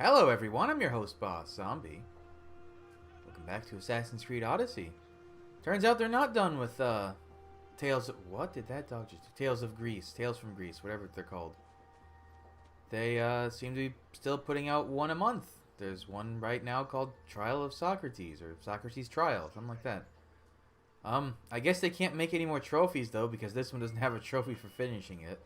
Hello everyone, I'm your host Boss Zombie. Welcome back to Assassin's Creed Odyssey. Turns out they're not done with Tales of... What did that dog just do? Tales of Greece, Tales from Greece, whatever they're called. They seem to be still putting out one a month. There's one right now called Trial of Socrates, or Socrates Trial, something like that. I guess they can't make any more trophies though, because this one doesn't have a trophy for finishing it.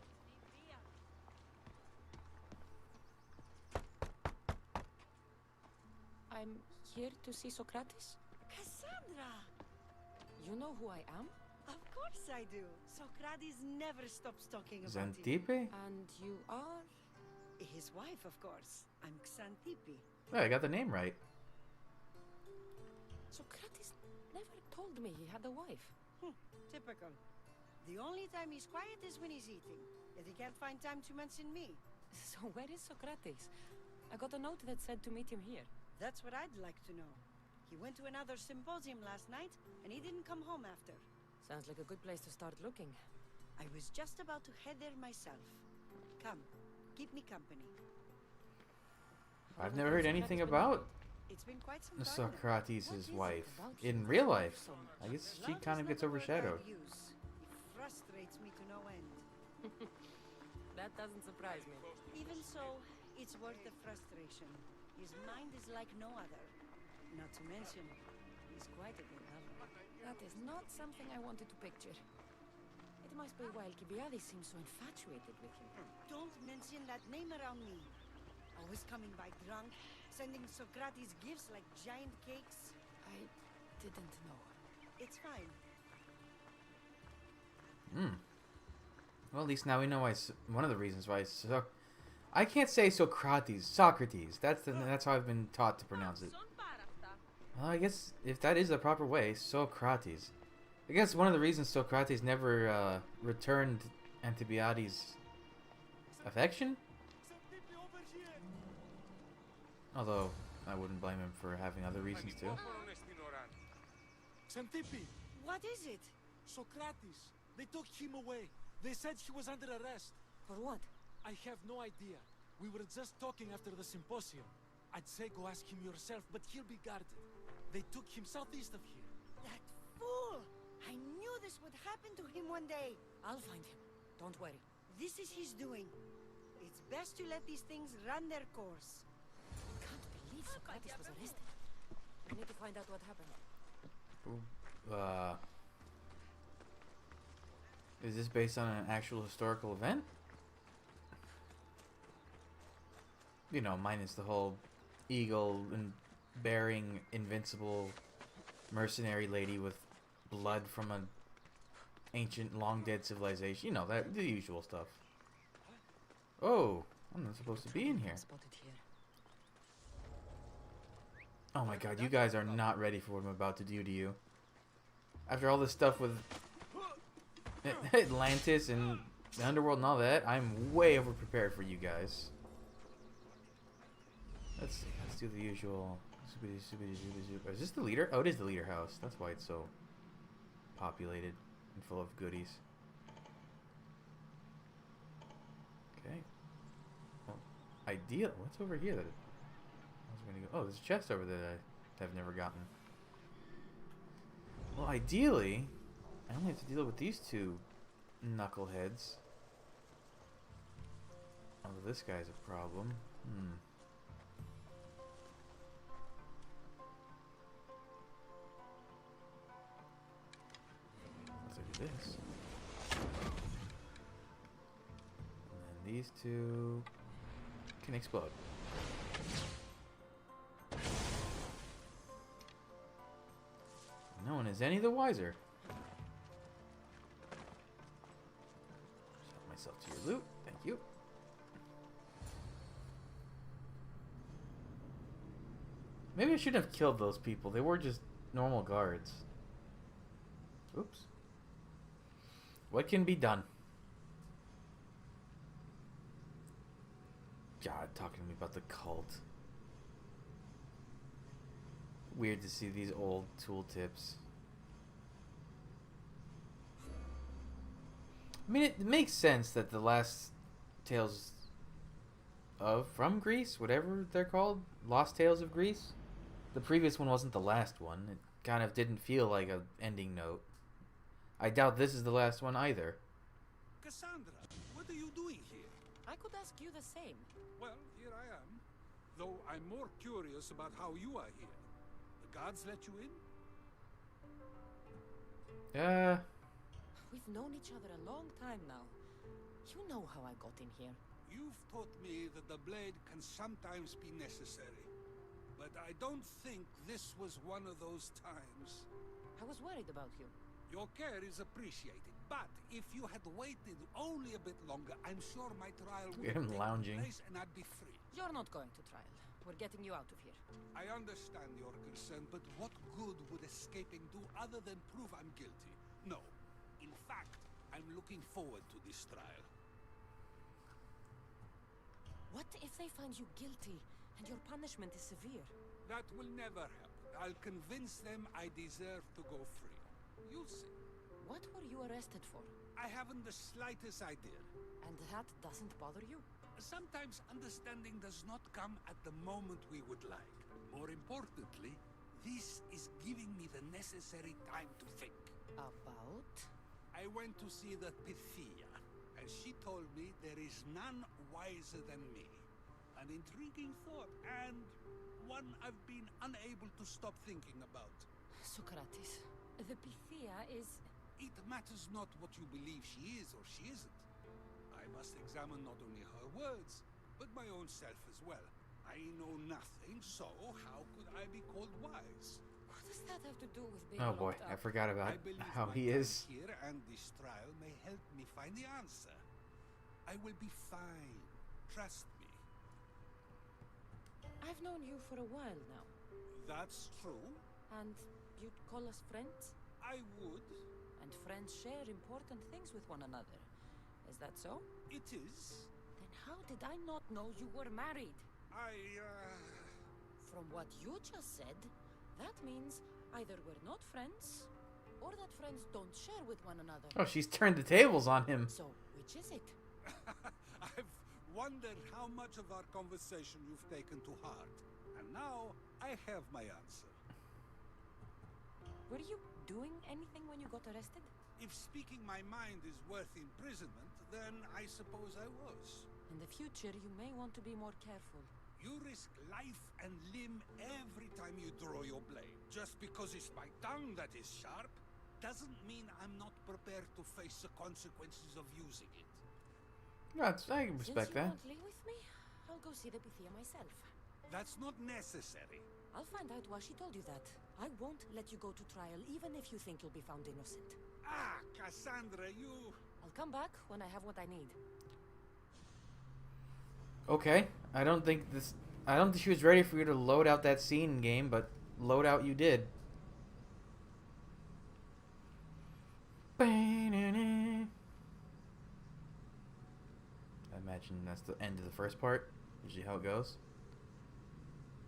I'm here to see Socrates. Cassandra! You know who I am? Of course I do. Socrates never stops talking about Xantippe? And you are? you. His wife, of course. I'm Xantippe. Oh, I got the name right. Socrates never told me he had a wife. Typical. The only time he's quiet is when he's eating. Yet he can't find time to mention me. So where is Socrates? I got a note that said to meet him here. That's what I'd like to know. He went to another symposium last night, and he didn't come home after. Sounds like a good place to start looking. I was just about to head there myself. Come, keep me company. I've never heard anything about It's been quite some time now. Socrates' What wife is it about in you real that life. so much? I guess she Love kind is of gets not a word overshadowed. I'd use. It frustrates me to no end. That doesn't surprise me. Even so, it's worth the frustration. His mind is like no other. Not to mention, he's quite a good lover. That is not something I wanted to picture. It must be why Alcibiades seems so infatuated with him. Don't mention that name around me. Always coming by drunk, sending Socrates gifts like giant cakes. I didn't know. It's fine. Well, at least now we know why. One of the reasons why. I can't say Socrates. Socrates. That's how I've been taught to pronounce it. Well, I guess if that is the proper way, Socrates. I guess one of the reasons Socrates never returned Alcibiades' affection. Although I wouldn't blame him for having other reasons too. Xantippe, What is it? Socrates. They took him away. They said he was under arrest. For what? I have no idea. We were just talking after the symposium. I'd say go ask him yourself, but he'll be guarded. They took him southeast of here. That fool! I knew this would happen to him one day. I'll find him. Don't worry. This is his doing. It's best to let these things run their course. Can't believe Socrates was arrested. We need to find out what happened. Is this based on an actual historical event? You know, minus the whole eagle and bearing invincible mercenary lady with blood from an ancient, long dead civilization. You know, that the usual stuff. Oh, I'm not supposed to be in here. Spotted here. Oh my god, you guys are not ready for what I'm about to do to you. After all this stuff with Atlantis and the underworld and all that, I'm way over prepared for you guys. Let's do the usual. Is this the leader? Oh, it is the leader house. That's why it's so populated and full of goodies. Okay. Well, ideal. What's over here that I was gonna go? Oh, there's a chest over there that I've never gotten. Well, ideally, I only have to deal with these two knuckleheads. Oh, this guy's a problem. Let's look at this. And then these two can explode. No one is any the wiser. Just help myself to your loot. Thank you. Maybe I shouldn't have killed those people. They were just normal guards. Oops. What can be done? God, talking to me about the cult. Weird to see these old tooltips. I mean, it makes sense that the last Tales from Greece, whatever they're called, Lost Tales of Greece. The previous one wasn't the last one. It kind of didn't feel like a ending note. I doubt this is the last one either. Cassandra, what are you doing here? I could ask you the same. Well, here I am. Though I'm more curious about how you are here. The guards let you in? We've known each other a long time now. You know how I got in here. You've taught me that the blade can sometimes be necessary. But I don't think this was one of those times. I was worried about you. Your care is appreciated, but if you had waited only a bit longer, I'm sure my trial would Get have him taken lounging. place and I'd be free. You're not going to trial. We're getting you out of here. I understand your concern, but what good would escaping do other than prove I'm guilty? No. In fact, I'm looking forward to this trial. What if they find you guilty and your punishment is severe? That will never happen. I'll convince them I deserve to go free. You'll see. What were you arrested for? I haven't the slightest idea. And that doesn't bother you? Sometimes understanding does not come at the moment we would like. More importantly, this is giving me the necessary time to think. About? I went to see the Pythia, and she told me there is none wiser than me. An intriguing thought, and one I've been unable to stop thinking about. Socrates, the Pythia is... It matters not what you believe she is or she isn't. I must examine not only her words, but my own self as well. I know nothing, so how could I be called wise? What does that have to do with being Oh boy, locked I up? forgot about I believe how my he time is. here and this trial may help me find the answer. I will be fine. Trust me. I've known you for a while now. That's true. And you'd call us friends? I would. And friends share important things with one another. Is that so? It is. Then how did I not know you were married? From what you just said, that means either we're not friends, or that friends don't share with one another. Oh, she's turned the tables on him. So, which is it? I've wondered how much of our conversation you've taken to heart. And now, I have my answer. Were you doing anything when you got arrested? If speaking my mind is worth imprisonment, then I suppose I was. In the future, you may want to be more careful. You risk life and limb every time you draw your blade. Just because it's my tongue that is sharp, doesn't mean I'm not prepared to face the consequences of using it. I can respect Since you that. won't leave with me, I'll go see the Pythia myself. That's not necessary. I'll find out why she told you that. I won't let you go to trial, even if you think you'll be found innocent. Ah, Cassandra, you... I'll come back when I have what I need. Okay, I don't think she was ready for you to load out that scene game, but load out you did. I imagine that's the end of the first part. Usually how it goes.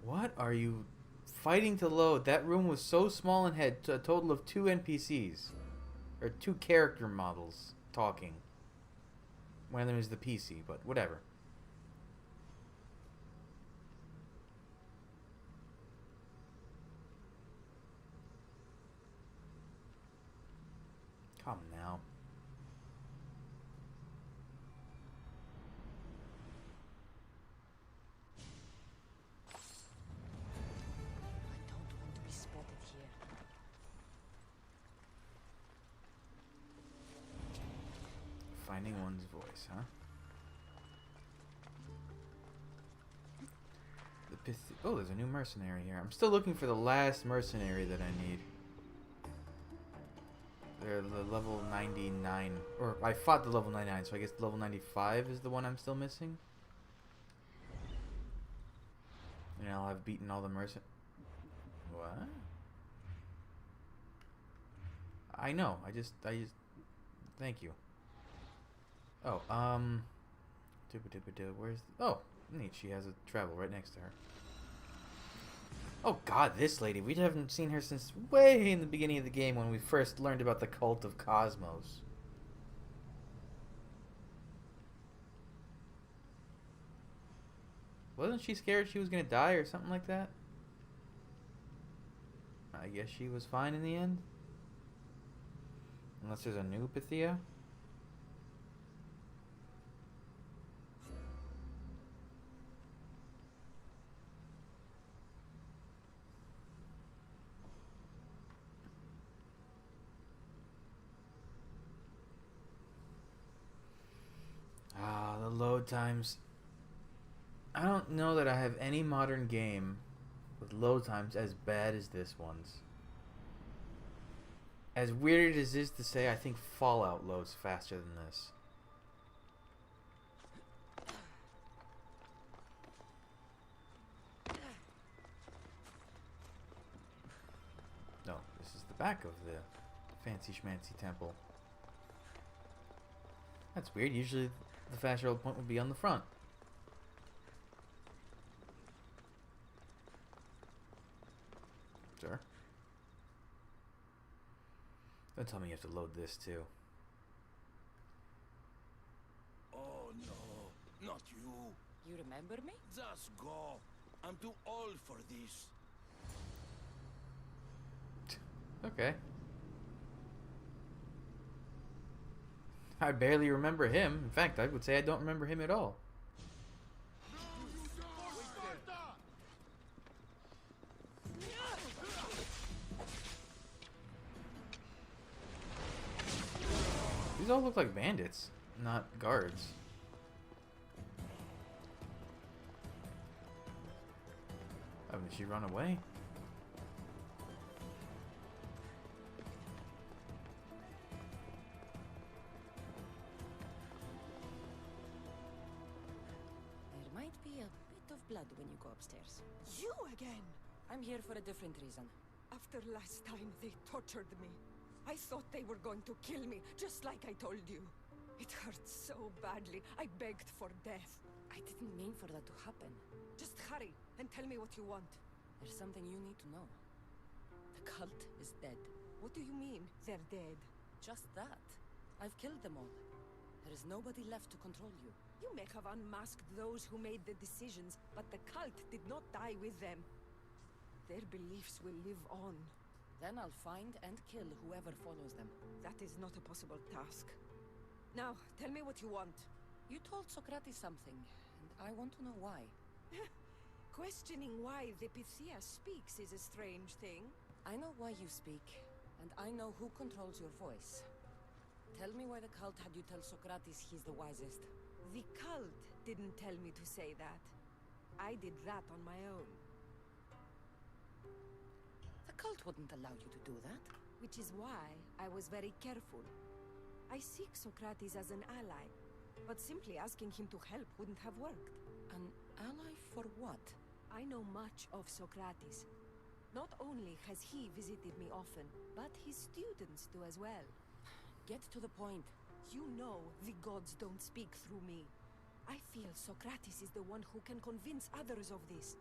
What are you fighting to load? That room was so small and had a total of 2 NPCs. Or 2 character models talking. One of them is the PC, but whatever. Come now. I don't want to be spotted here. Finding one's voice, huh? Oh, there's a new mercenary here. I'm still looking for the last mercenary that I need. They're the level 99. Or, I fought the level 99, so I guess the level 95 is the one I'm still missing. And I'll have beaten all the mercenaries. What? I know. I just... Thank you. Oh, where's... Oh, neat. She has a travel right next to her. Oh god, this lady. We haven't seen her since way in the beginning of the game when we first learned about the cult of Cosmos. Wasn't she scared she was gonna die or something like that? I guess she was fine in the end. Unless there's a new Pythia. Ah, the load times. I don't know that I have any modern game with load times as bad as this one's. As weird as it is to say, I think Fallout loads faster than this. No, this is the back of the fancy schmancy temple. That's weird. Usually the fast travel point would be on the front. Sure. Don't tell me you have to load this too. Oh no, not you. You remember me? Just go. I'm too old for this. Okay. I barely remember him. In fact, I would say I don't remember him at all. These all look like bandits, not guards. Oh, did she run away? There might be a bit of blood when you go upstairs. You again! I'm here for a different reason. After last time, they tortured me. I thought they were going to kill me, just like I told you. It hurt so badly, I begged for death. I didn't mean for that to happen. Just hurry, and tell me what you want. There's something you need to know. The cult is dead. What do you mean, they're dead? Just that. I've killed them all. There is nobody left to control you. You may have unmasked those who made the decisions, but the cult did not die with them. Their beliefs will live on. Then I'll find and kill whoever follows them. That is not a possible task. Now, tell me what you want. You told Socrates something, and I want to know why. Questioning why the Pythia speaks is a strange thing. I know why you speak, and I know who controls your voice. Tell me why the cult had you tell Socrates he's the wisest. The cult didn't tell me to say that. I did that on my own. The cult wouldn't allow you to do that. Which is why I was very careful. I seek Socrates as an ally, but simply asking him to help wouldn't have worked. An ally for what? I know much of Socrates. Not only has he visited me often, but his students do as well. Get to the point. You know the gods don't speak through me. I feel Socrates is the one who can convince others of this.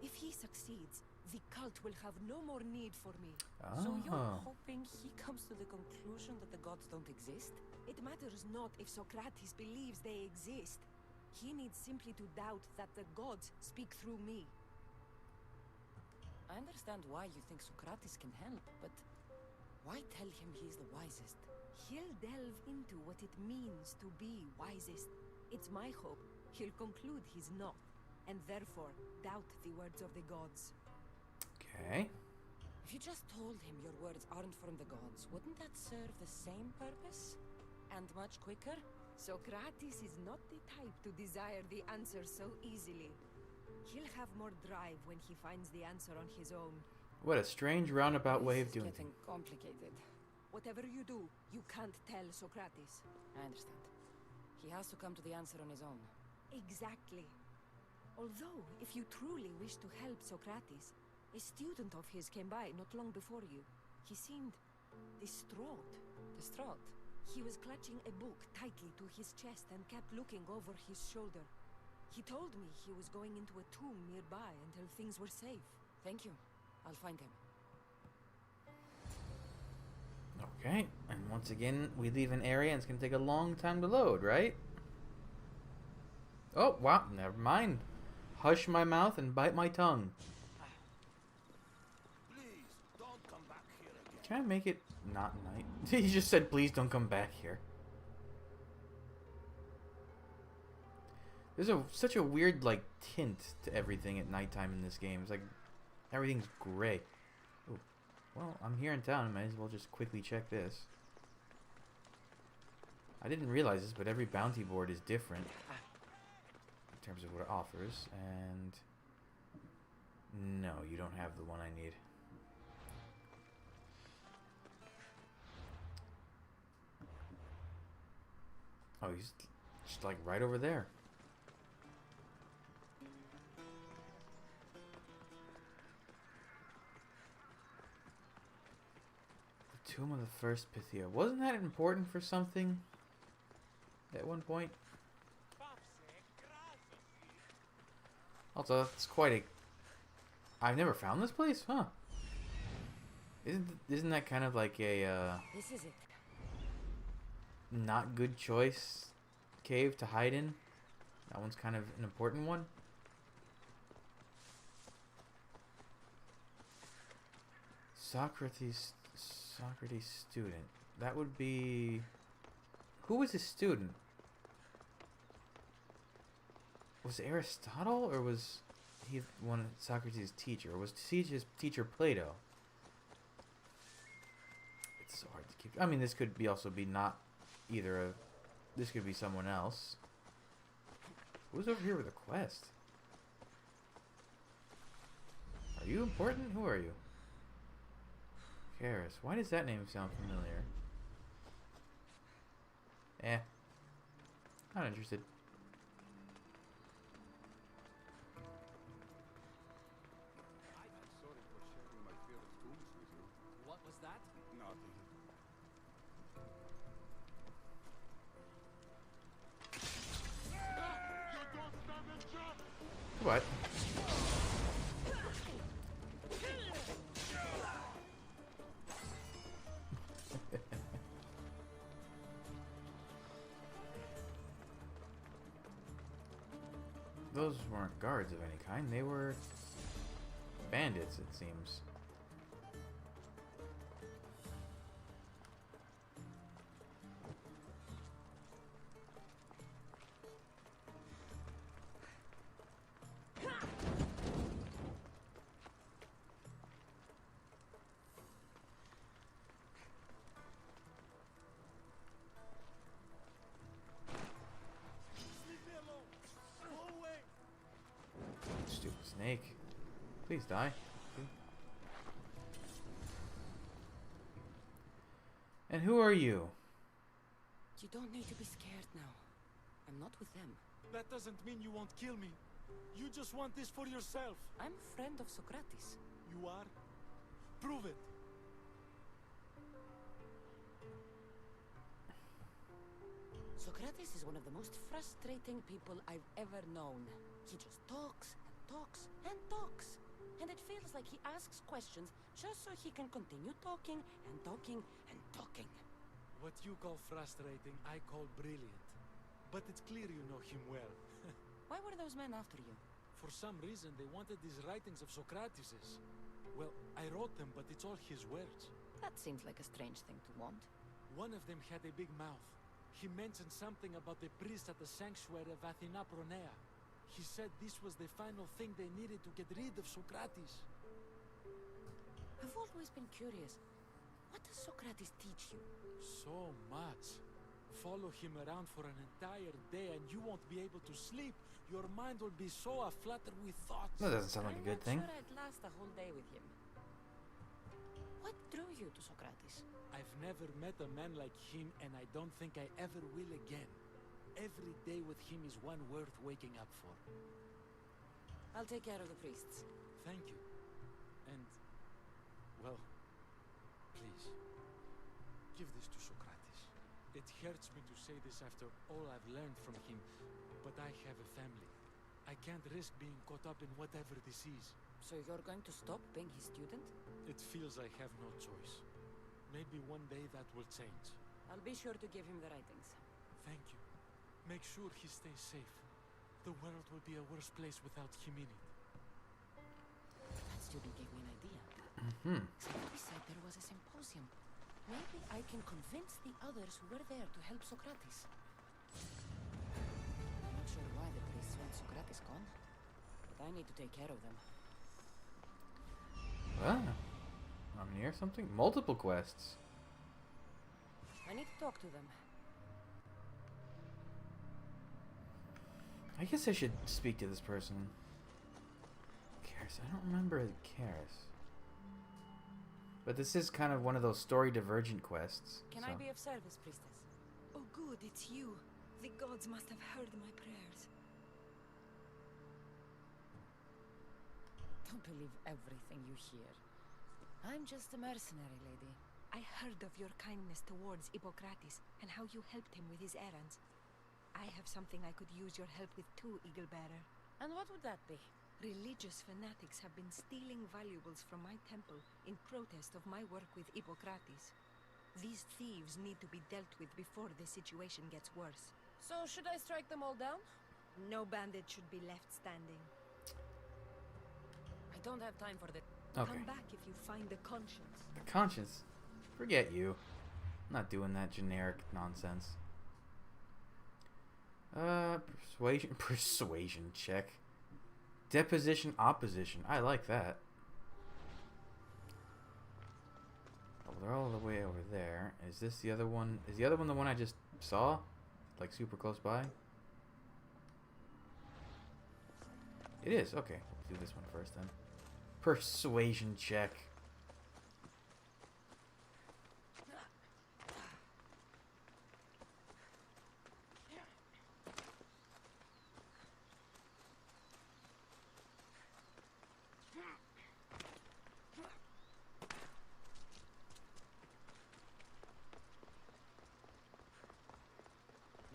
If he succeeds, the cult will have no more need for me. So you're hoping he comes to the conclusion that the gods don't exist? It matters not if Socrates believes they exist. He needs simply to doubt that the gods speak through me. I understand why you think Socrates can help, but why tell him he's the wisest? He'll delve into what it means to be wisest. It's my hope he'll conclude he's not, and therefore doubt the words of the gods. Okay. If you just told him your words aren't from the gods, wouldn't that serve the same purpose? And much quicker? Socrates is not the type to desire the answer so easily. He'll have more drive when he finds the answer on his own. What a strange roundabout way of This is doing getting things. complicated. Whatever you do, you can't tell Socrates. I understand. He has to come to the answer on his own. Exactly. Although, if you truly wish to help Socrates, a student of his came by not long before you. He seemed distraught. Distraught? He was clutching a book tightly to his chest and kept looking over his shoulder. He told me he was going into a tomb nearby until things were safe. Thank you. I'll find him. Okay, and once again, we leave an area and it's going to take a long time to load, right? Oh, wow, never mind. hush my mouth and bite my tongue. Please, don't come back here again. Can I make it not night? He just said, please don't come back here. There's such a weird, like, tint to everything at nighttime in this game. It's like, everything's gray. Ooh. Well, I'm here in town. I might as well just quickly check this. I didn't realize this, but every bounty board is different in terms of what it offers. And no, you don't have the one I need. Oh, he's just like right over there. The Tomb of the First Pythia. Wasn't that important for something at one point? Also, that's quite a... I've never found this place? Huh. Isn't that kind of like a, This is it. not good choice cave to hide in? That one's kind of an important one. Socrates student. That would be... Who was his student? Was Aristotle, or was he one of Socrates' teacher? Or was his teacher Plato? It's so hard to keep... I mean, this could be also be not either of... This could be someone else. Who's over here with a quest? Are you important? Who are you? Karis. Why does that name sound familiar? Not interested. Sorry for sharing my fear of tombs with you. What was that? Nothing. What? Those weren't guards of any kind. They were bandits, it seems. Stupid snake. Please die. And who are you? You don't need to be scared now. I'm not with them. That doesn't mean you won't kill me. You just want this for yourself. I'm a friend of Socrates. You are? Prove it. Socrates is one of the most frustrating people I've ever known. He just talks and talks and talks. And it feels like he asks questions just so he can continue talking and talking and talking. What you call frustrating, I call brilliant. But it's clear you know him well. Why were those men after you? For some reason, they wanted these writings of Socrates's. Well, I wrote them, but it's all his words. That seems like a strange thing to want. One of them had a big mouth. He mentioned something about the priest at the sanctuary of Athena Pronea. He said this was the final thing they needed to get rid of Socrates. I've always been curious. What does Socrates teach you? So much. Follow him around for an entire day and you won't be able to sleep. Your mind will be so aflutter with thoughts. That doesn't sound like a good thing. I'm not sure I'd last a whole day with him. What drew you to Socrates? I've never met a man like him, and I don't think I ever will again. Every day with him is one worth waking up for. I'll take care of the priests. Thank you. And, well, please, give this to Socrates. It hurts me to say this after all I've learned from him, but I have a family. I can't risk being caught up in whatever this is. So you're going to stop being his student? It feels I have no choice. Maybe one day that will change. I'll be sure to give him the writings. Thank you. Make sure he stays safe. The world will be a worse place without him in it. That student gave me an idea. Somebody said there was a symposium. Maybe I can convince the others who were there to help Socrates. I'm not sure why the priests want Socrates gone, but I need to take care of them. Ah, I'm near something. Multiple quests. I need to talk to them. I guess I should speak to this person. Karis. I don't remember Karis. But this is kind of one of those story divergent quests. Can so. I be of service, priestess? Oh good, it's you. The gods must have heard my prayers. Don't believe everything you hear. I'm just a mercenary, lady. I heard of your kindness towards Hippocrates and how you helped him with his errands. I have something I could use your help with too, Eaglebearer. And what would that be? Religious fanatics have been stealing valuables from my temple in protest of my work with Hippocrates. These thieves need to be dealt with before the situation gets worse. So, should I strike them all down? No bandit should be left standing. I don't have time for that. Okay. Come back if you find the conscience. The conscience? Forget you. I'm not doing that generic nonsense. Persuasion check. Deposition opposition. I like that. Oh, they're all the way over there. Is this the other one? Is the other one the one I just saw? Like super close by? It is. Okay. We'll do this one first then. Persuasion check.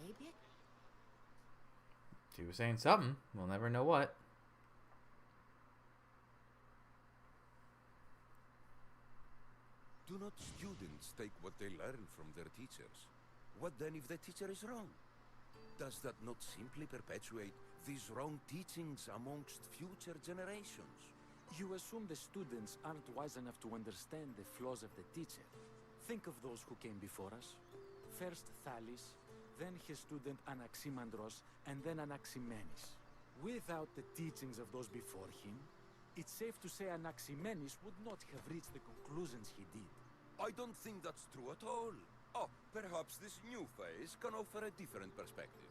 Maybe. She was saying something. We'll never know what. Do not students take what they learn from their teachers? What then if the teacher is wrong? Does that not simply perpetuate these wrong teachings amongst future generations? You assume the students aren't wise enough to understand the flaws of the teacher. Think of those who came before us. First Thales, then his student Anaximandros, and then Anaximenes. Without the teachings of those before him, it's safe to say Anaximenes would not have reached the conclusions he did. I don't think that's true at all. Oh, perhaps this new phase can offer a different perspective.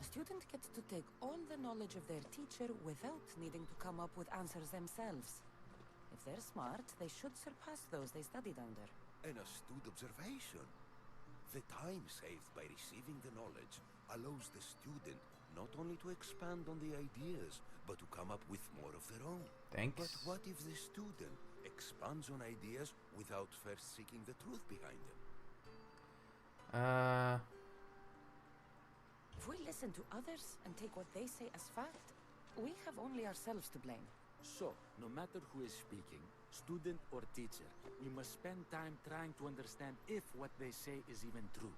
A student gets to take all the knowledge of their teacher without needing to come up with answers themselves. If they're smart, they should surpass those they studied under. An astute observation. The time saved by receiving the knowledge allows the student not only to expand on the ideas, but to come up with more of their own. Thanks. But what if the student expands on ideas without first seeking the truth behind them? If we listen to others and take what they say as fact, we have only ourselves to blame. So, no matter who is speaking, student or teacher, we must spend time trying to understand if what they say is even true.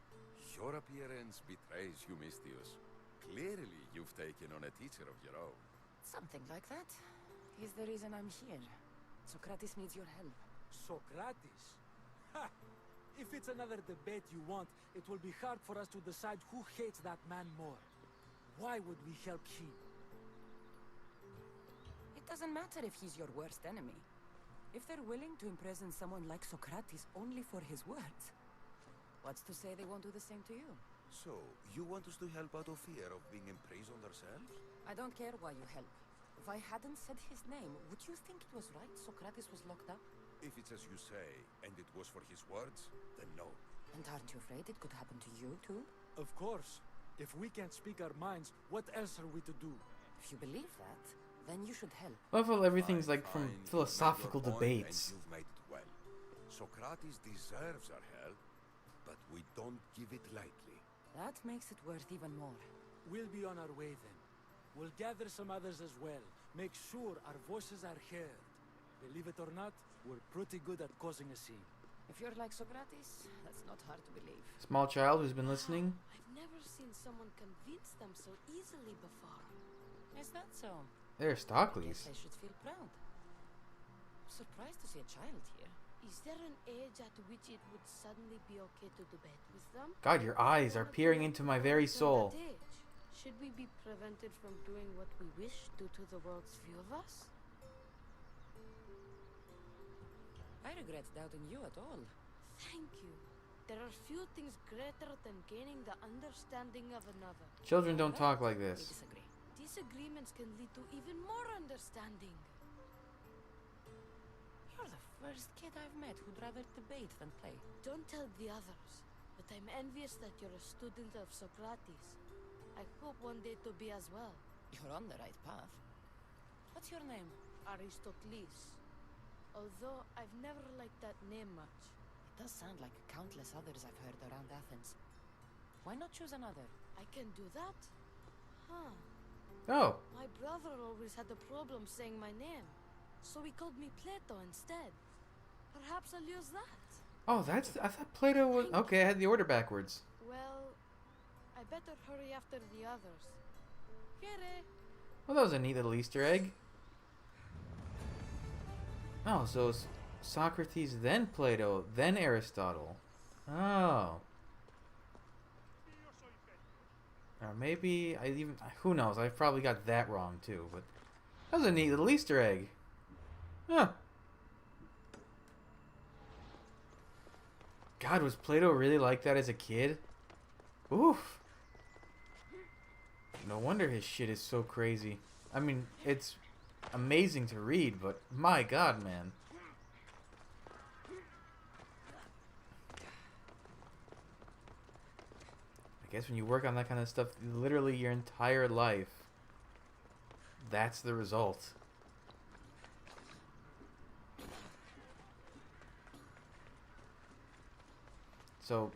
Your appearance betrays you, Mystius. Clearly, you've taken on a teacher of your own. Something like that. He's the reason I'm here. Socrates needs your help. Socrates? Ha! If it's another debate you want, it will be hard for us to decide who hates that man more. Why would we help him? It doesn't matter if he's your worst enemy. If they're willing to imprison someone like Socrates only for his words, what's to say they won't do the same to you? So, you want us to help out of fear of being imprisoned ourselves? I don't care why you help. If I hadn't said his name, would you think it was right Socrates was locked up? If it's as you say, and it was for his words, then no. And aren't you afraid it could happen to you too? Of course. If we can't speak our minds, what else are we to do? If you believe that, then you should help. I love how everything's like Fine, from you've made philosophical your point, debates. And you've made it well. Socrates deserves our help, but we don't give it lightly. That makes it worth even more. We'll be on our way then. We'll gather some others as well. Make sure our voices are heard. Believe it or not, we're pretty good at causing a scene. If you're like Socrates, that's not hard to believe. Small child who's been listening. I've never seen someone convince them so easily before. Is that so? Aristocles. Guess I should feel proud. Surprised to see a child here. Is there an age at which it would suddenly be okay to debate with them? God, your eyes are peering into my very soul. At that age, should we be prevented from doing what we wish due to the world's view of us? I regret doubting you at all. Thank you. There are few things greater than gaining the understanding of another. Children don't talk like We this. disagree. Disagreements can lead to even more understanding. You're the first kid I've met who'd rather debate than play. Don't tell the others, but I'm envious that you're a student of Socrates. I hope one day to be as well. You're on the right path. What's your name? Aristocles. Although I've never liked that name much. It does sound like countless others I've heard around Athens. Why not choose another? I can do that? Huh. Oh, My brother always had a problem saying my name, so he called me Plato instead. Perhaps I'll use that. oh, that's. I thought Plato was. Okay, I had the order backwards. Well, I better hurry after the others. Here. Well, that was a neat little Easter egg. Oh, so it's Socrates, then Plato, then Aristotle. Oh. Or maybe I even. Who knows? I probably got that wrong too, but that was a neat little Easter egg. Huh. God, was Plato really like that as a kid? Oof. No wonder his shit is so crazy. I mean, it's amazing to read, but my God, man. I guess when you work on that kind of stuff, literally your entire life, that's the result. So,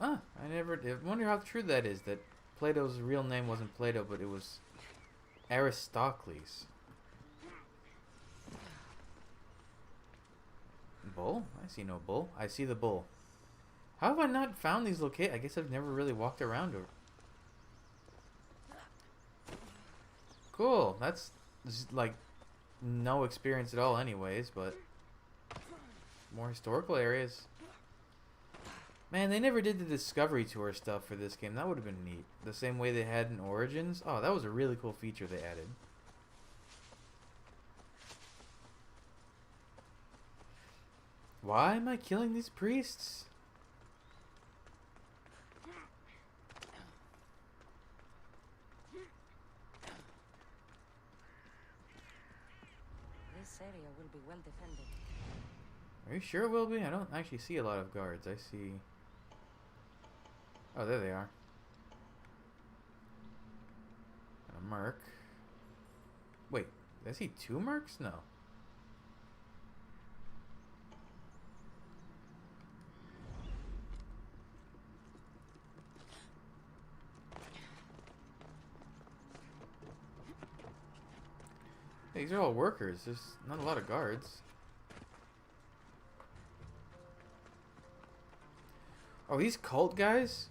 I never did wonder how true that is, that Plato's real name wasn't Plato, but it was Aristocles. Bull? I see no bull. I see the bull. How have I not found these locations? I guess I've never really walked around or... Cool. That's like no experience at all anyways, but more historical areas. Man, they never did the Discovery Tour stuff for this game. That would have been neat. The same way they had in Origins. Oh, that was a really cool feature they added. Why am I killing these priests? This area will be well defended. Are you sure it will be? I don't actually see a lot of guards. I see... Oh, there they are. And a merc. Wait, did I see two mercs? No. These are all workers. There's not a lot of guards. Oh, these cult guys?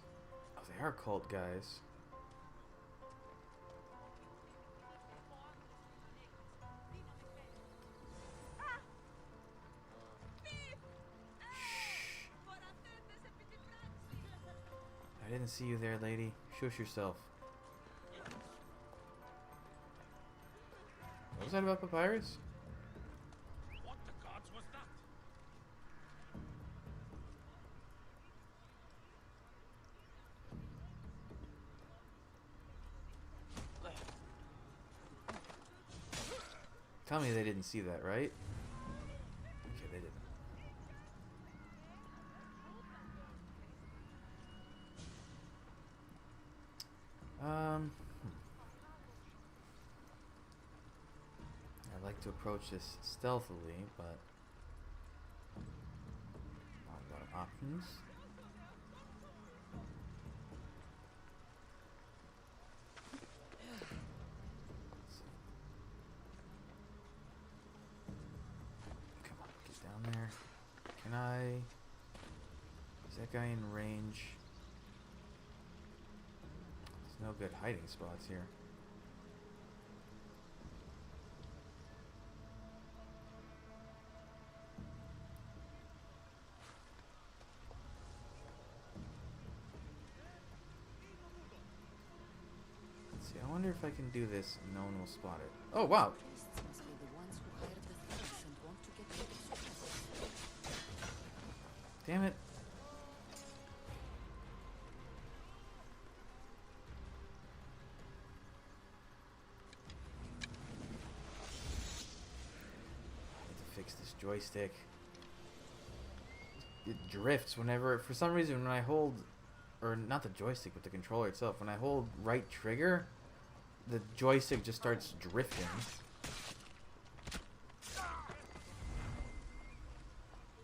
Oh, they are cult guys. Shh. I didn't see you there, lady. Shush yourself. What was that about papyrus? What the gods was that? Tell me they didn't see that, right? Okay, they didn't. I'd like to approach this stealthily, but not a lot of options. Come on, get down there. Can I? guy in range. There's no good hiding spots here. Let's see, I wonder if I can do this and no one will spot it. Oh, wow! Priests must be the ones who hired the thugs and want to get rid of Socrates. Damn it. I need to fix this joystick. It drifts whenever, for some reason, when I hold, or not the joystick, but the controller itself, when I hold right trigger, the joystick just starts drifting.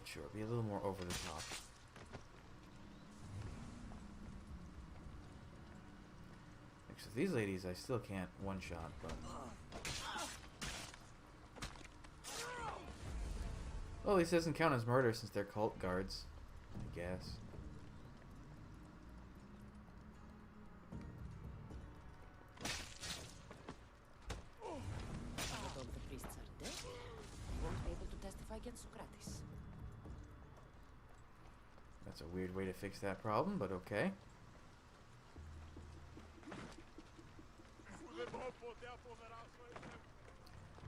Sure, be a little more over the top. Except these ladies, I still can't one-shot, but... Well, at least it doesn't count as murder since they're cult guards, I guess. Now that all the priests are dead, they won't be able to testify against Socrates. That's a weird way to fix that problem, but okay.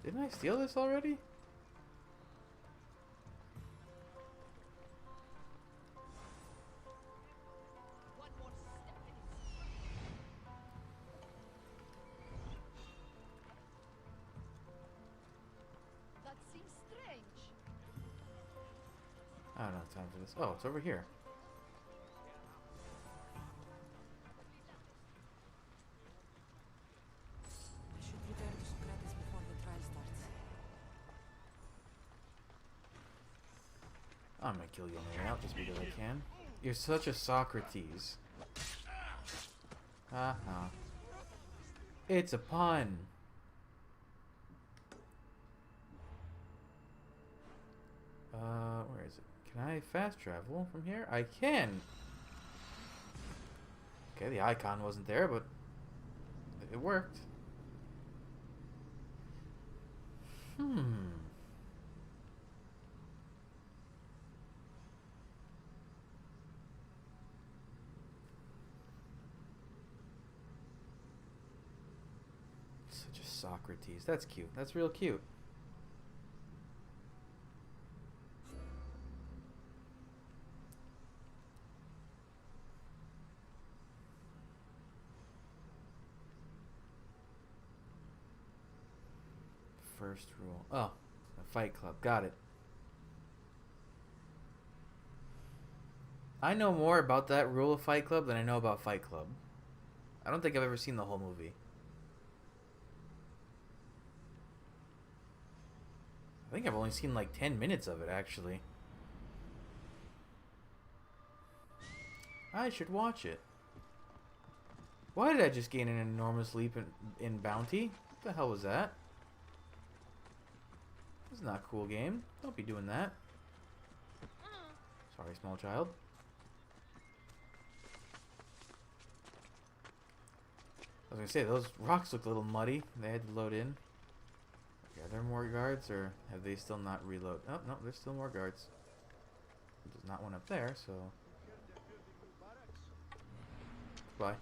Didn't I steal this already? That seems strange. I don't have time for this. Oh, it's over here. I should return to Socrates before the trial starts. I'm gonna kill you on the way out just because I can. You're such a Socrates. Haha. It's a pun. Where is it? Can I fast travel from here? I can. Okay, the icon wasn't there, but it worked. Such a Socrates. That's cute. That's real cute. First rule. Oh, a Fight Club. Got it. I know more about that rule of Fight Club than I know about Fight Club. I don't think I've ever seen the whole movie. I think I've only seen like 10 minutes of it, actually. I should watch it. Why did I just gain an enormous leap in bounty? What the hell was that? This is not a cool game. Don't be doing that. Sorry, small child. I was gonna say, those rocks look a little muddy. They had to load in. Okay, are there more guards, or have they still not reload? Oh, no, there's still more guards. There's not one up there, so... Bye.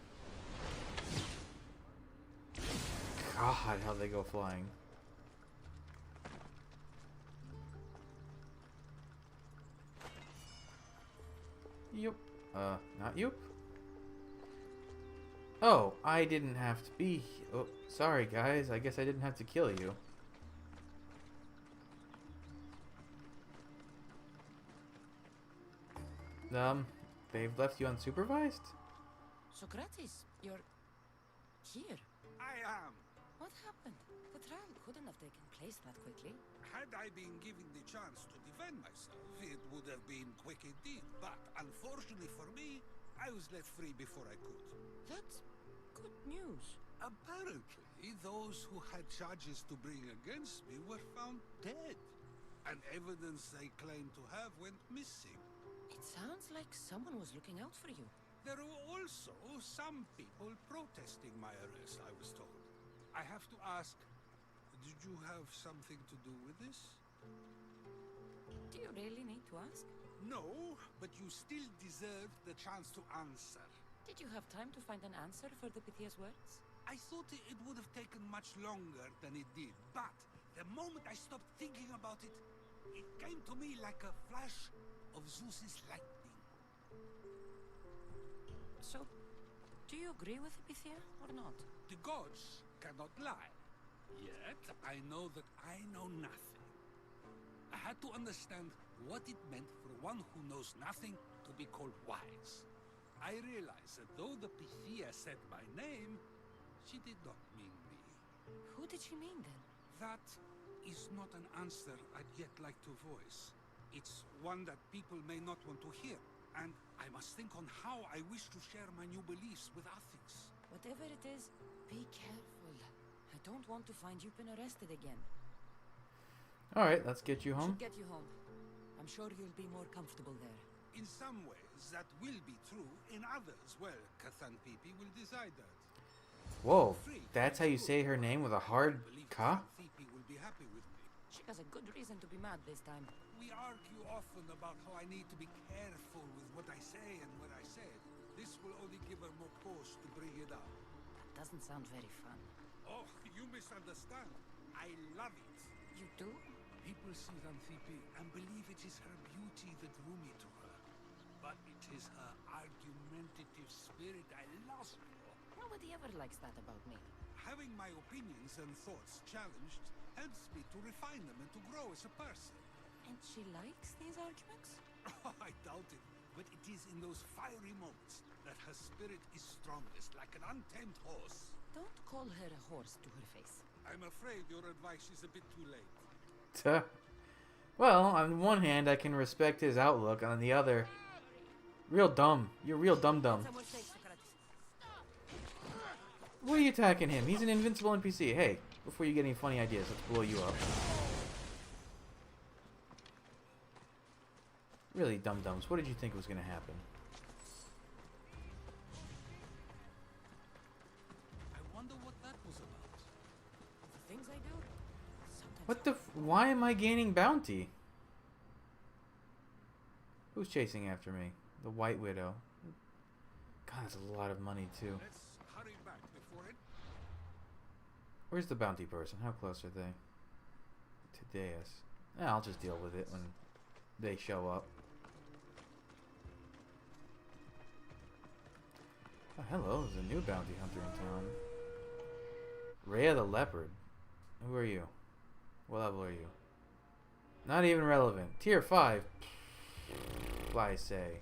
God, how they go flying. Yup. Not yup. Oh, I didn't have to be... Oh, sorry guys. I guess I didn't have to kill you. They've left you unsupervised? Socrates, you're here. I am. What happened? The trial couldn't have taken place that quickly. Had I been given the chance to defend myself, it would have been quick indeed. But unfortunately for me, I was let free before I could. That's good news. Apparently, those who had charges to bring against me were found dead. And evidence they claimed to have went missing. It It sounds like someone was looking out for you. There were also some people protesting my arrest, I was told. I have to ask, did you have something to do with this? Do you really need to ask? No, but you still deserve the chance to answer. Did you have time to find an answer for the Pythia's words? I thought it would have taken much longer than it did, but the moment I stopped thinking about it, it came to me like a flash of Zeus's lightning. So, do you agree with the Pythia or not? The gods cannot lie. Yet, I know that I know nothing. I had to understand what it meant for one who knows nothing to be called wise. I realized that though the Pythia said my name, she did not mean me. Who did she mean then? That is not an answer I'd yet like to voice. It's one that people may not want to hear, and I must think on how I wish to share my new beliefs with Athens. Whatever it is, be careful. I don't want to find you been arrested again. Alright, let's get you home. Should get you home. I'm sure you'll be more comfortable there. In some ways, that will be true. In others, well, Kathan Pipi will decide that. Whoa, that's how you say her name with a hard ka? Thipi will be happy with me. She has a good reason to be mad this time. We argue often about how I need to be careful with what I say and what I said. This will only give her more cause to bring it up. That doesn't sound very fun. Oh, you misunderstand. I love it. You do? People see Ranthipi and believe it is her beauty that drew me to her. But it is her argumentative spirit I lust for. Nobody ever likes that about me. Having my opinions and thoughts challenged helps me to refine them and to grow as a person. And she likes these arguments? I doubt it, but it is in those fiery moments that her spirit is strongest, like an untamed horse. Don't call her a horse to her face. I'm afraid your advice is a bit too late. Well, on one hand, I can respect his outlook. On the other, real dumb. You're real dumb. What are you attacking him? He's an invincible NPC. Hey, before you get any funny ideas, let's blow you up. Really, dum-dums. What did you think was going to happen? I wonder what that was about. The things I do? Sometimes What the why am I gaining bounty? Who's chasing after me? The White Widow. God, that's a lot of money, too. Let's hurry back before it... Where's the bounty person? How close are they? To Deus. I'll just deal with it when they show up. Oh, hello, there's a new bounty hunter in town. Rhea the Leopard. Who are you? What level are you? Not even relevant. Tier 5. I say.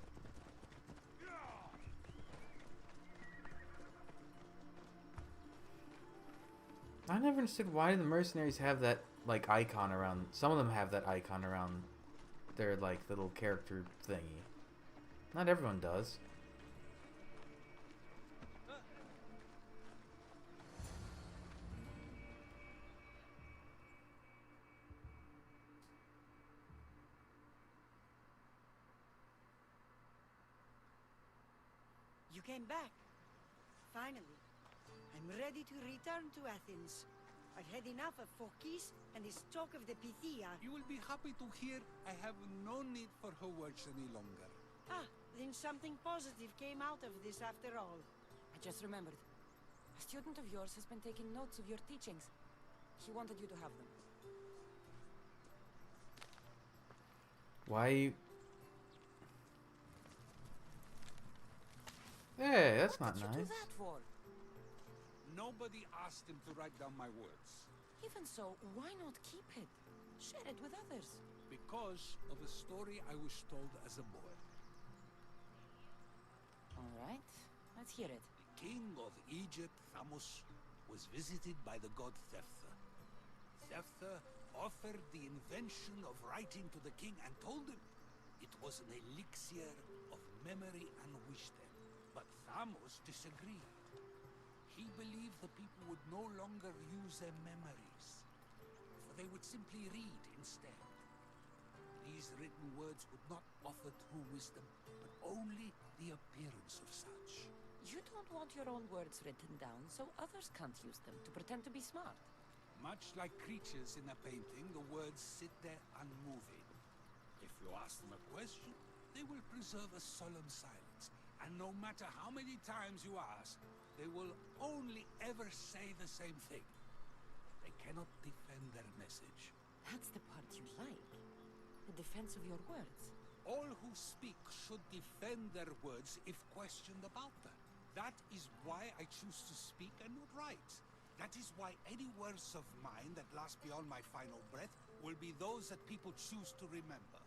I never understood why the mercenaries have that like icon around. Some of them have that icon around their like little character thingy. Not everyone does. You came back. Finally. I'm ready to return to Athens. I've had enough of Phokis and his talk of the Pythia. You will be happy to hear I have no need for her words any longer. Ah, then something positive came out of this after all. I just remembered. A student of yours has been taking notes of your teachings. He wanted you to have them. Why? Hey, that's not What did you do nice. that for? Nobody asked him to write down my words. Even so, why not keep it? Share it with others. Because of a story I was told as a boy. All right, let's hear it. The king of Egypt, Thamos, was visited by the god Thephtha. Thephtha offered the invention of writing to the king and told him it was an elixir of memory and wisdom. But Thamos disagreed. He believed the people would no longer use their memories, for they would simply read instead. These written words would not offer true wisdom, but only the appearance of such. You don't want your own words written down so others can't use them to pretend to be smart. Much like creatures in a painting, the words sit there unmoving. If you ask them a question, they will preserve a solemn silence. And no matter how many times you ask, they will only ever say the same thing. They cannot defend their message. That's the part you like. The defense of your words. All who speak should defend their words if questioned about them. That is why I choose to speak and not write. That is why any words of mine that last beyond my final breath will be those that people choose to remember.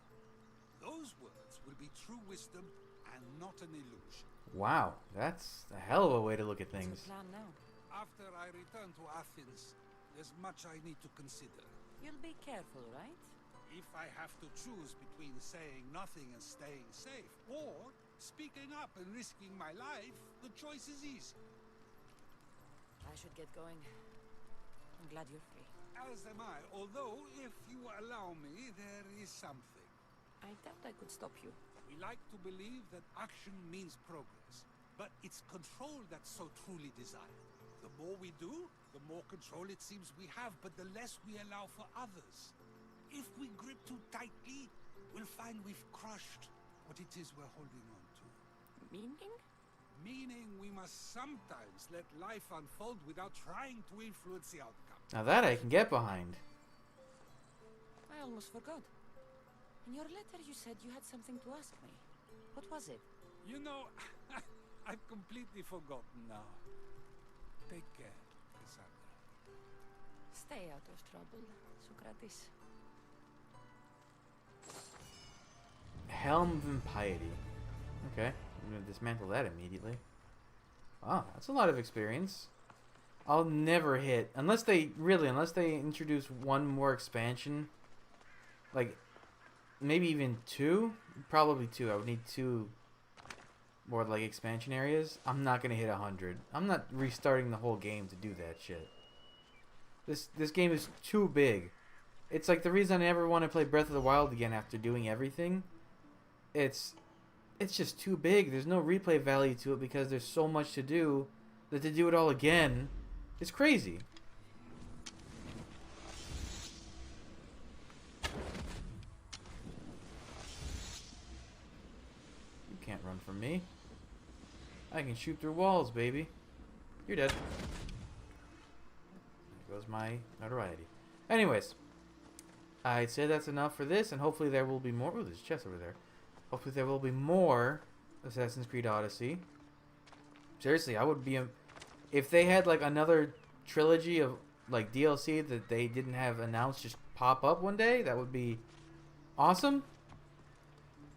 Those words will be true wisdom and not an illusion. Wow, that's a hell of a way to look at What's things. your plan now? After I return to Athens, there's much I need to consider. You'll be careful, right? If I have to choose between saying nothing and staying safe, or speaking up and risking my life, the choice is easy. I should get going. I'm glad you're free. As am I, although, if you allow me, there is something. I doubt I could stop you. We like to believe that action means progress, but it's control that's so truly desired. The more we do, the more control it seems we have, but the less we allow for others. If we grip too tightly, we'll find we've crushed what it is we're holding on to. Meaning? Meaning we must sometimes let life unfold without trying to influence the outcome. Now that I can get behind. I almost forgot. In your letter you said you had something to ask me. What was it? You know, I've completely forgotten now. Take care, Cassandra. Stay out of trouble, Socrates. Helm of Impiety. Okay, I'm gonna dismantle that immediately. Wow, that's a lot of experience. I'll never hit, unless they introduce one more expansion. Like, maybe even two? Probably two. I would need two more, like, expansion areas. I'm not gonna hit 100. I'm not restarting the whole game to do that shit. This game is too big. It's like the reason I never want to play Breath of the Wild again after doing everything. It's just too big. There's no replay value to it because there's so much to do that to do it all again is crazy. You can't run from me. I can shoot through walls, baby. You're dead. There goes my notoriety. Anyways, I'd say that's enough for this, and hopefully there will be more. Ooh, there's a chest over there. Hopefully there will be more Assassin's Creed Odyssey. Seriously, I would be... if they had, like, another trilogy of, like, DLC that they didn't have announced just pop up one day, that would be awesome.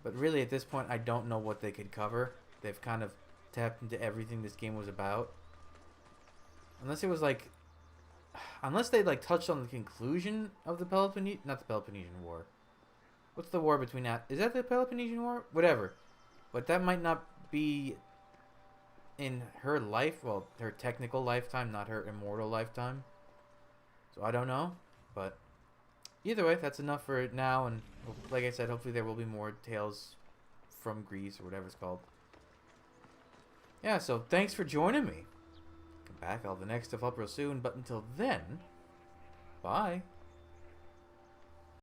But really, at this point, I don't know what they could cover. They've kind of tapped into everything this game was about. Unless it was, like... unless they, like, touched on the conclusion of the Peloponnesian... not the Peloponnesian War. What's the war between that? Is that the Peloponnesian War? Whatever. But that might not be in her life. Well, her technical lifetime, not her immortal lifetime. So I don't know. But either way, that's enough for it now. And like I said, hopefully there will be more Tales from Greece or whatever it's called. Yeah, so thanks for joining me. Come back. I'll have the next stuff up real soon. But until then, bye.